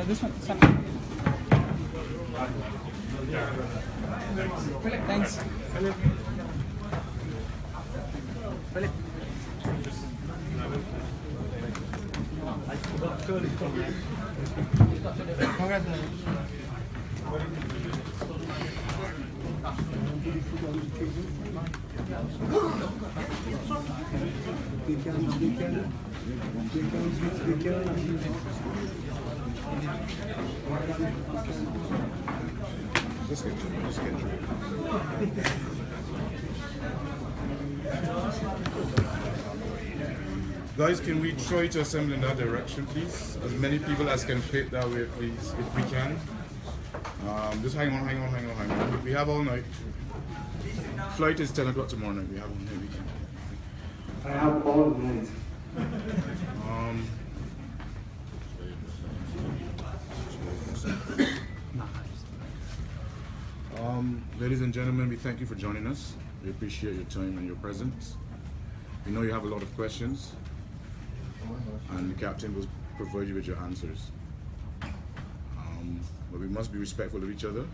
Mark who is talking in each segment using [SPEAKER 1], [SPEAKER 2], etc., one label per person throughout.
[SPEAKER 1] This one, Sam. Philip, thanks. Philip.
[SPEAKER 2] Let's get through it. Guys, can we try to assemble in that direction, please? As many people as can fit that way, please, if we can. Just hang on. We have all night. Flight is 10 o'clock tomorrow night. We have all night. We can.
[SPEAKER 3] I have all night.
[SPEAKER 2] Ladies and gentlemen, we thank you for joining us. We appreciate your time and your presence. We know you have a lot of questions, and the captain will provide you with your answers. But we must be respectful of each other.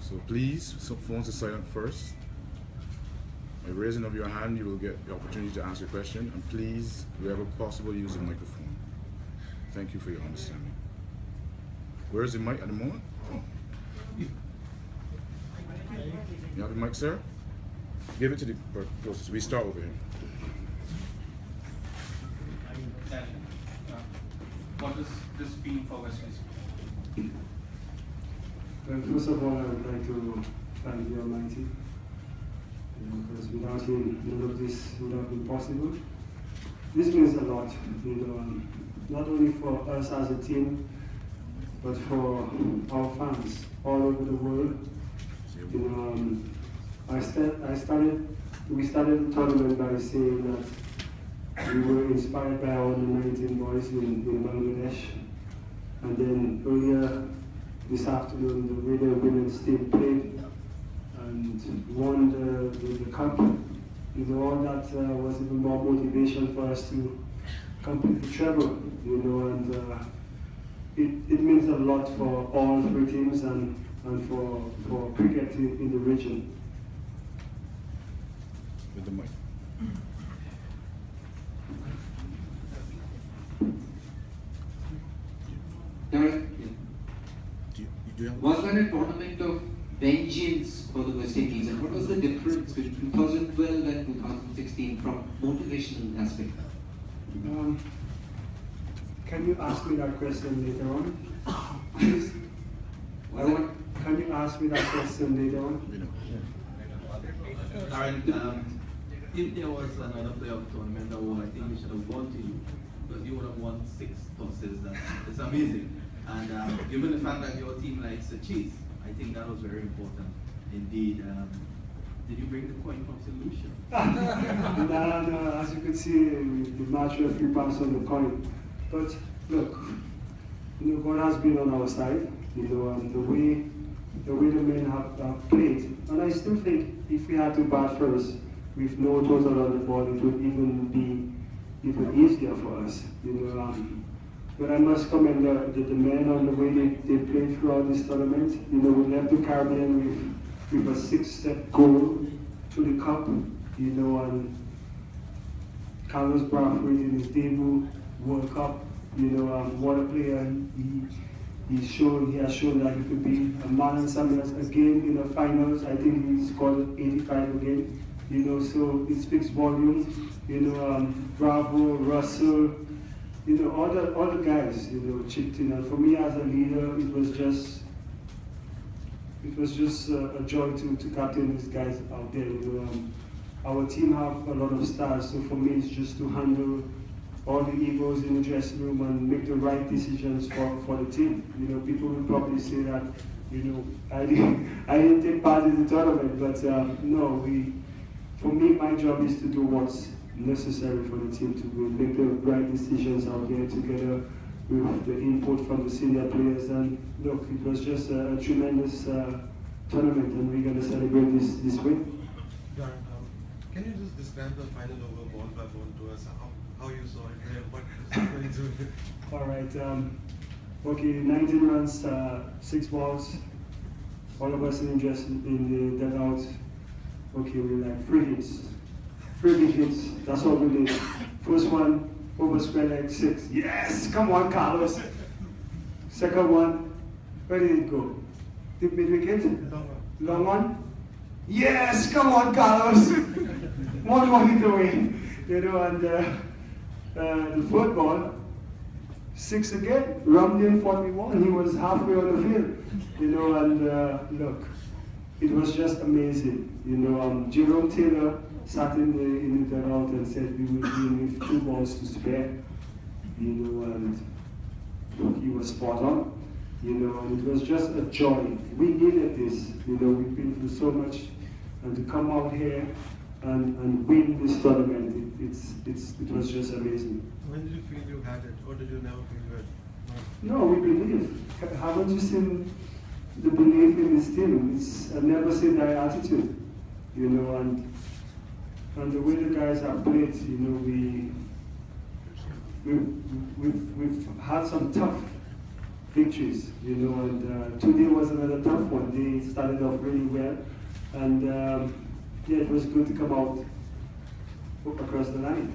[SPEAKER 2] So please, phones are silent first. By raising of your hand, you will get the opportunity to ask your question, and please, wherever possible, use the microphone. Thank you for your understanding. Where is the mic at the moment? Oh. You have the mic, sir? Give it to the closest. We start over here.
[SPEAKER 4] What does this mean for West Indies?
[SPEAKER 3] Well, first of all, I would like to thank the Almighty, because without Him, none of this would have been possible. This means a lot, not only for us as a team, but for our fans all over the world. We started the tournament by saying that we were inspired by our 19 boys in Bangladesh, and then earlier this afternoon the radio women's team played and won the cup. All that was even more motivation for us to complete the treble. And it means a lot for all three teams and for cricket in the region.
[SPEAKER 2] With the mic.
[SPEAKER 5] Darren,
[SPEAKER 2] Was
[SPEAKER 5] there a tournament of vengeance for the West Indies, and what was the difference between 2012 and 2016 from motivational aspect?
[SPEAKER 3] Can you ask me that question later on? Please? Can you ask me that question later on?
[SPEAKER 4] Darren, if there was another playoff tournament award, I think we should have gone to you, because you would have won 6 tosses. It's amazing. And given the fact that your team likes the cheese, I think that was very important indeed. Did you bring the coin from St. Lucia?
[SPEAKER 3] No, as you can see, the match referee passed on the coin. But look, God has been on our side, and the way the men have played. And I still think if we had to bat first with no total on the board, it would even be even easier for us. But I must commend the men on the way they played throughout this tournament. We left the Caribbean with a 6-step goal to the cup. And Carlos Bravo in his debut World Cup. What a player he has shown that he could be a man in some years. Again in the finals, I think he scored 85 again. So it speaks volumes. Bravo, Russell, all the guys, chipped in. And for me as a leader, it was just a joy to captain these guys out there. Our team have a lot of stars, so for me it's just to handle all the egos in the dressing room and make the right decisions for the team. People will probably say that, I didn't take part in the tournament, but no, for me, my job is to do what's necessary for the team to make the right decisions out there together with the input from the senior players. And look, it was just a tremendous tournament, and we're going to celebrate this win.
[SPEAKER 6] Darren, can you just describe the final over ball by ball to us? how you saw it, what is going to do.
[SPEAKER 3] All right. Okay, 19 runs, 6 balls. All of us in the dugout. Okay, we like 3 hits. 3 big hits. That's all we did. First one, over square leg, 6. Yes! Come on, Carlos. Second one, where did it go? Deep mid wicket? Long one? Yes! Come on, Carlos. One more hit away. You know, and the fourth ball, 6 again. Rammed in 41. He was halfway on the field. You know, and look, it was just amazing. You know, Jerome Taylor sat in the dugout and said we will win with 2 balls to spare. You know, and he was spot on. You know, and it was just a joy. We needed this. You know, we've been through so much, and to come out here and win this tournament, it was just amazing.
[SPEAKER 6] When did you feel you had it, or did you never feel you had it?
[SPEAKER 3] No, we believe. Haven't you seen the belief in this team? It's a never say die attitude, you know, and the way the guys have played, you know, we've had some tough victories, you know, and today was another tough one. They started off really well, and yeah, it was good to come out across the line.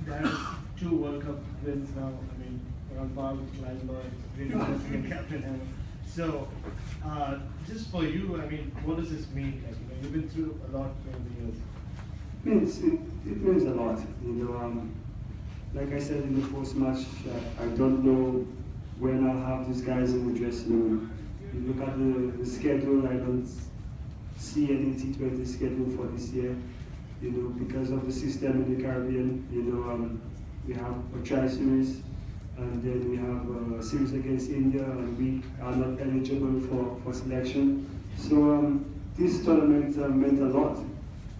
[SPEAKER 7] There's 2 World Cup wins now. I mean, we're on par with Climber, really interesting captain him. So, just for you, I mean, what does this mean? Like, you know, you've been through a lot over the years.
[SPEAKER 3] It means a lot, you know. Like I said in the post-match, I don't know when I'll have these guys in the dressing room. You look at the schedule, I don't see any T20 schedule for this year. You know, because of the system in the Caribbean, you know, we have a tri-series, and then we have a series against India, and we are not eligible for selection. So this tournament meant a lot,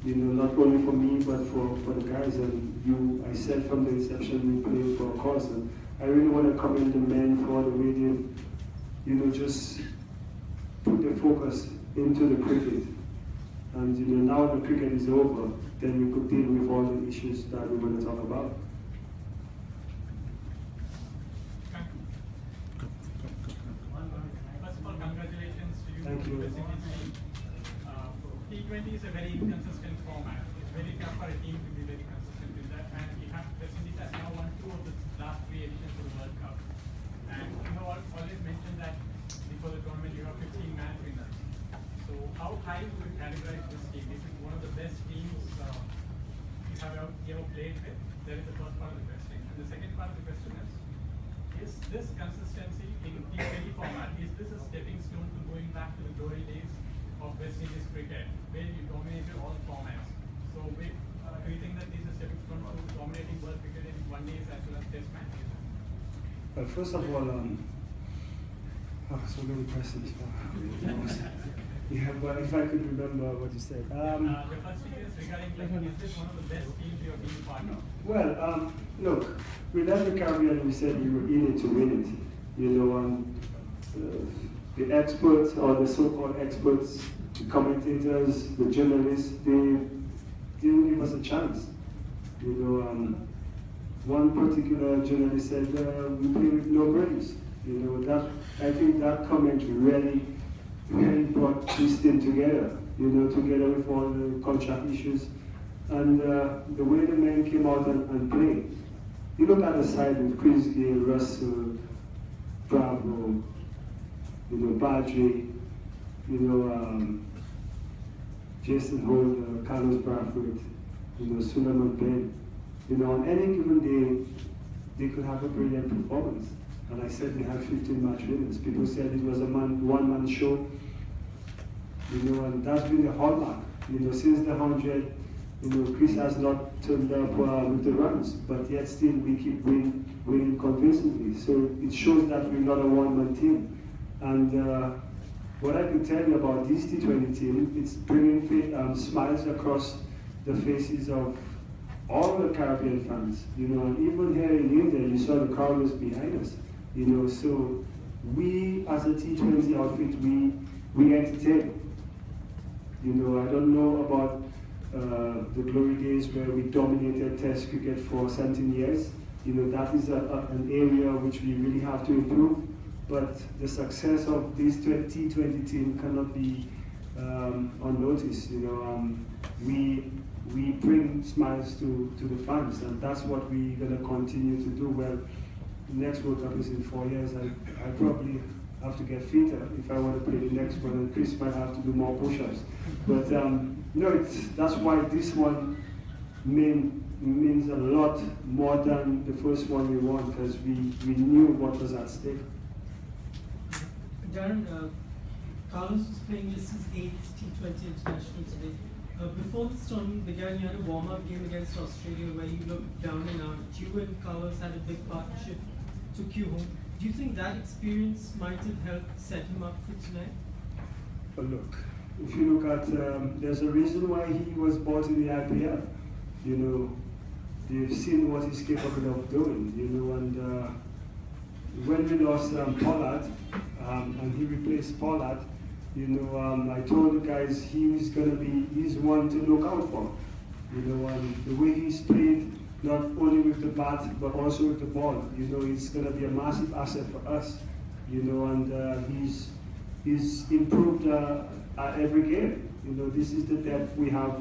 [SPEAKER 3] you know, not only for me, but for the guys. And I said from the inception, we played for a cause. And I really want to commend the men for the way they've, you know, just put the focus into the cricket. And you know, now the cricket is over, then we could deal with all the issues that we want to talk about.
[SPEAKER 8] First of all, congratulations to you.
[SPEAKER 3] Thank you.
[SPEAKER 8] T20 is a very inconsistent format. It's very tough for a team to be very consistent in that. And West Indies has now won 2 of the last 3 editions of the World Cup. And you have always mentioned that before the tournament you have 15 match winners. So how high would you categorize this team? Is it one of the best teams you have ever played with? That is the first part of the question. And the second part of the question is this consistency in T20 format, is this a stepping stone to going back to the glory days of West Indies cricket, where you dominated all formats? So do you think that this is a stepping stone to dominating world cricket in 1 days as well as test matches?
[SPEAKER 3] Well, first of all, so many questions. Yeah, but if I could remember what you said.
[SPEAKER 8] The first thing is regarding, like, is this one of the best teams you have been part of?
[SPEAKER 3] Well, look, with every Caribbean we said we were in it to win it. You know, the experts or the so-called experts, the commentators, the journalists, they didn't give us a chance. You know, one particular journalist said we play with no brains. You know, I think that comment really brought this team together, you know, together with all the contract issues. And the way the men came out and played. You look at the side with Chris Gale, Russell, Bravo, you know, Badri, you know, Jason Holder, Carlos Bradford, you know, Suleiman Ben. You know, on any given day, they could have a brilliant performance. And I said they had 15 match winners. People said it was a one-man show. You know, and that's been the hallmark. You know, since the 100, you know, Chris has not turned up with the runs, but yet still we keep winning convincingly. So it shows that we're not a one-man team. And what I can tell you about this T20 team, it's bringing smiles across the faces of all the Caribbean fans. You know, and even here in India, you saw the crowd was behind us. You know, so we as a T20 outfit, we entertain. You know, I don't know about the glory days where we dominated Test cricket for 17 years. You know, that is an area which we really have to improve. But the success of this T20 team cannot be unnoticed. You know, we bring smiles to the fans, and that's what we're going to continue to do. Well, the next World Cup is in 4 years. I probably have to get fitter if I want to play the next one, and Chris might have to do more push-ups. But no, that's why this one means a lot more than the first one we won, because we knew what was at stake.
[SPEAKER 9] Darren, Carlos was playing this his 8th T20 international today. Before this tournament began, you had a warm-up game against Australia where you looked down and out. You and Carlos had a big partnership, took you home. Do you think that experience might have helped set him up for tonight?
[SPEAKER 3] But look, if you look at, there's a reason why he was bought in the IPL. You know, they've seen what he's capable of doing, you know, and when we lost Pollard, and he replaced Pollard, you know, I told the guys he's one to look out for. You know, the way he's played, not only with the bat, but also with the ball, you know, it's going to be a massive asset for us. You know, and he's improved at every game. You know, this is the depth we have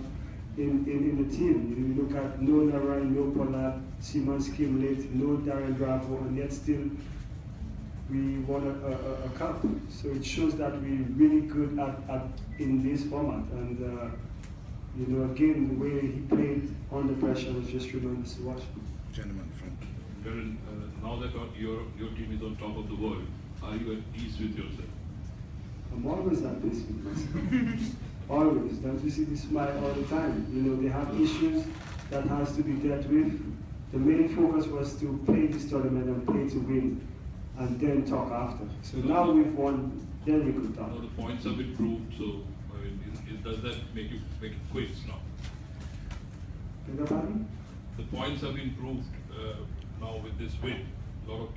[SPEAKER 3] in the team. You look at no Naran, no Pollard, Simmons came late, no Darren Bravo, and yet still we won a cup. So it shows that we're really good in this format. And you know, again, the way he played under pressure was just tremendous to watch.
[SPEAKER 2] Gentleman, front.
[SPEAKER 10] Darren, now that your team is on top of the world, are you at peace with yourself?
[SPEAKER 3] I'm always at peace with myself. Always. Don't you see this smile all the time? You know, they have issues that has to be dealt with. The main focus was to play this tournament and play to win, and then talk after. So now we've won, then we could talk.
[SPEAKER 10] Now the points have been proved, so I mean, does that make it quits now? The points have been proved now with this win. A lot of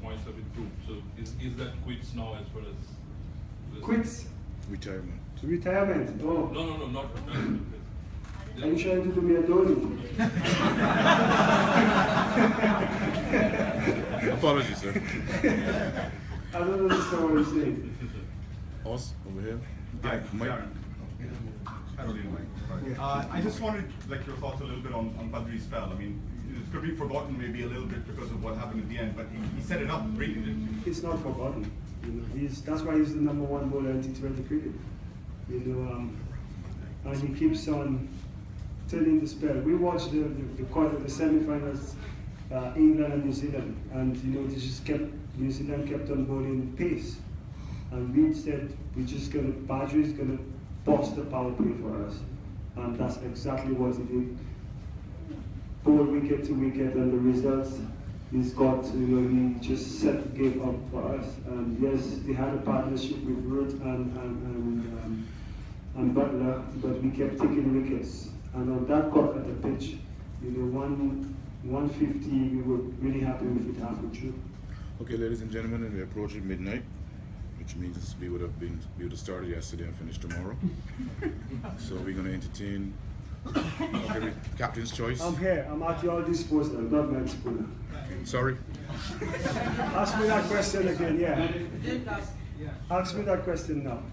[SPEAKER 10] points have been proved. So is that quits now as far as
[SPEAKER 3] quits?
[SPEAKER 2] Retirement.
[SPEAKER 3] Retirement? Oh.
[SPEAKER 10] No, not retirement.
[SPEAKER 3] Are you trying to do me a Dawyne?
[SPEAKER 2] Apologies, sir.
[SPEAKER 3] I don't understand what you're saying.
[SPEAKER 2] Us, over here.
[SPEAKER 11] Hi,
[SPEAKER 2] Mike.
[SPEAKER 11] Darren. I don't even like. I just wanted like your thoughts a little bit on Badri's spell. I mean, it could be forgotten maybe a little bit because of what happened at the end, but he set it up brilliantly, didn't he?
[SPEAKER 3] It's not forgotten. You know, that's why he's the #1 bowler in T20 cricket. You know, and he keeps on turning the spell. We watched the semi-finals, England and New Zealand, and you know, New Zealand kept on bowling pace, and we said Badri is gonna boss the power play for us, and that's exactly what he did. Bowl wicket to wicket, and the results he's got. You know, he just set the game up for us. And yes, they had a partnership with Root and Butler, but we kept taking wickets. And on that cut at the pitch, you know, 150, we were really happy with it halfway through.
[SPEAKER 2] Okay, ladies and gentlemen, and we're approaching midnight, which means we would have started yesterday and finished tomorrow. So we're going to entertain captain's choice.
[SPEAKER 3] I'm here. I'm at your disposal, not my disposal.
[SPEAKER 2] Sorry?
[SPEAKER 3] Ask me that question again, yeah. Ask me that question now.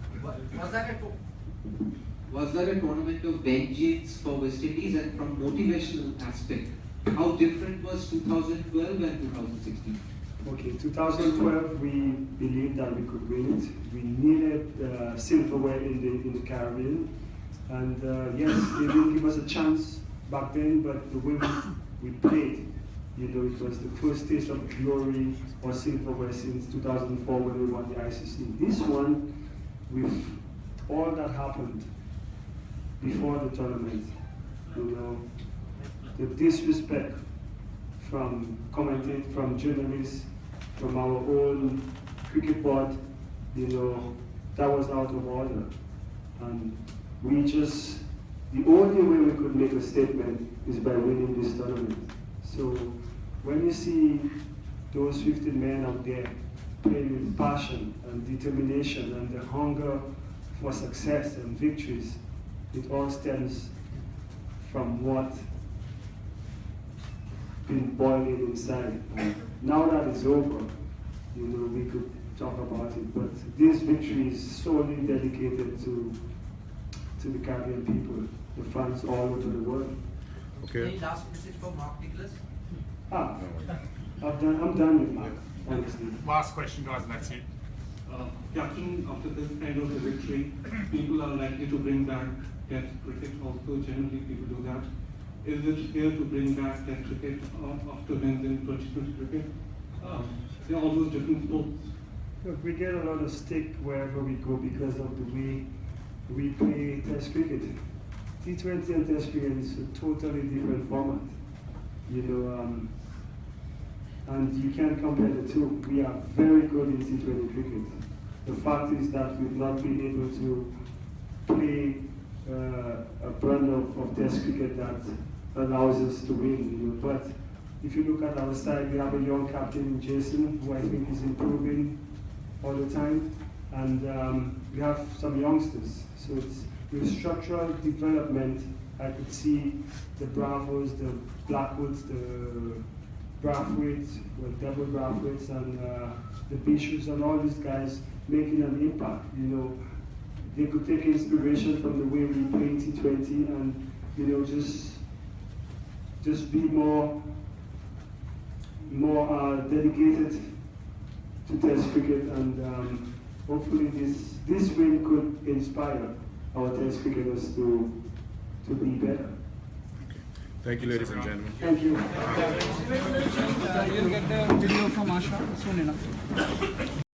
[SPEAKER 5] Was there a tournament of vengeance for West Indies, and from motivational aspect, how different was 2012 and 2016?
[SPEAKER 3] Okay, 2012 we believed that we could win it. We needed silverware in the Caribbean, and yes, they didn't give us a chance back then, but the way we played, you know, it was the first taste of glory or silverware since 2004 when we won the ICC. This one, with all that happened before the tournament, you know, the disrespect from commentators, from journalists, from our own cricket board, you know, that was out of order. And we just, the only way we could make a statement is by winning this tournament. So when you see those 15 men out there playing with passion and determination and the hunger for success and victories, it all stems from what been boiling inside. Now that it's over, we could talk about it, but this victory is solely dedicated to the Caribbean people, the fans all over the world.
[SPEAKER 2] Okay.
[SPEAKER 12] Any last message for Mark Nicholas?
[SPEAKER 3] I'm done with Mark, honestly.
[SPEAKER 13] Last question, guys, and that's it.
[SPEAKER 14] Captain, after this kind of a victory, people are likely to bring back Test cricket also. Generally, people do that. Is it fair to bring back Test cricket after wins in 2020 cricket? There are all those different sports.
[SPEAKER 3] Look, we get a lot of stick wherever we go because of the way we play Test cricket. T20 and Test cricket is a totally different format, and you can't compare the two. We are very good in T20 cricket. The fact is that we've not been able to play a brand of Test cricket that allows us to win. But if you look at our side, we have a young captain, Jason, who I think is improving all the time, and we have some youngsters. So it's with structural development. I could see the Bravos, the Blackwoods, the Brathwaites, double Brathwaites, and the Bishops, and all these guys making an impact. They could take inspiration from the way we play T20, and just be more dedicated to Test cricket, and hopefully this win could inspire our Test cricketers to be better.
[SPEAKER 2] Thank you, ladies and gentlemen.
[SPEAKER 3] Thank you.
[SPEAKER 1] You'll get the video from Asha soon enough.